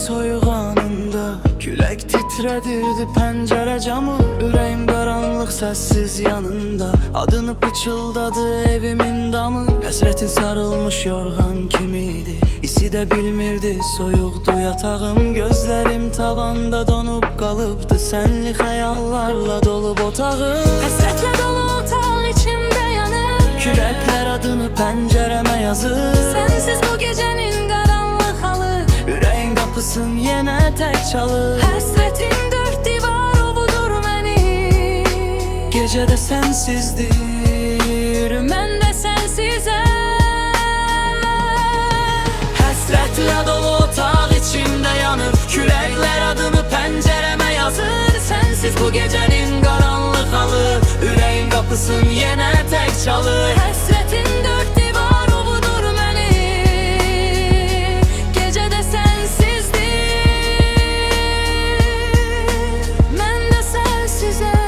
soyuq anında külək titredirdi pəncərə camı. Ürəyim qaranlıq səssiz yanında adını pıçıldadı evimin damı. Həsrətin sarılmış yorğan kimiydi, İsi də bilmirdi soyuqdu yatağım. Gözlərim tavanda donub qalıbdı, sənli xəyallarla dolub otağım. Həsrətlə dolu otaq içimdə yanır, Küləklər adını pəncərəmə yazır. Sənsiz bu gecənin qaranlıq halı, Ürəyin qapısın yenə tək çalır. Həsrətin dörd divar ovudur məni. Gecədə sənsizdir, Mən də sənsizəm. həsrətlə dolu otaq içimdə yanır. Küləklər adını pəncərəmə yazır. Sənsiz bu gecənin qaranlıq halı, Ürəyin qapısın yenə tək çalır. Həsrətin dörd divar ovudur məni. Gecədə sənsizdir, Mən də sənsizəm.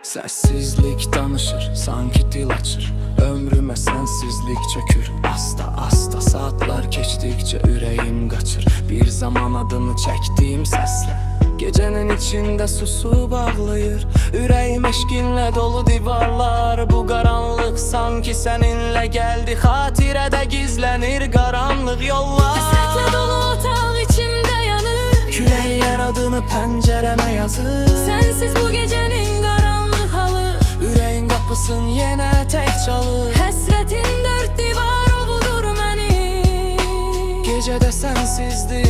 Səssizlik danışır, sanki dil açır. Ömrümə sənsizlik çökür. Asta asta saatlar keçdikcə ürəyim qaçır. Bir zaman adını çəkdiyim səslə gecənin içində susub ağlayır. Ürəyim eşqinlə dolu divarlar. Bu qaranlıq sanki səninlə gəldi. Xatirədə gizlənir qaranlıq yollar. Həsrətlə dolu otaq içimdə yanır, Küləklər adını pəncərəmə yazır. Sənsiz bu gecənin qaranlıq halı, Ürəyin qapısın yenə tək çalır. Həsrətin dörd divar ovudur məni. Gecədə sənsizdir,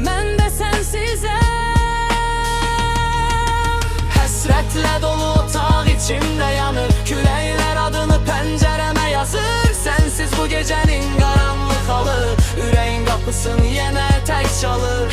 Mən də sənsizəm. həsrətlə dolu otaq içimdə yanır. Küləklər adını pəncərəmə yazır. Sənsiz bu gecənin qaranlıq halı, Ürəyin qapısın yenə tək çalır.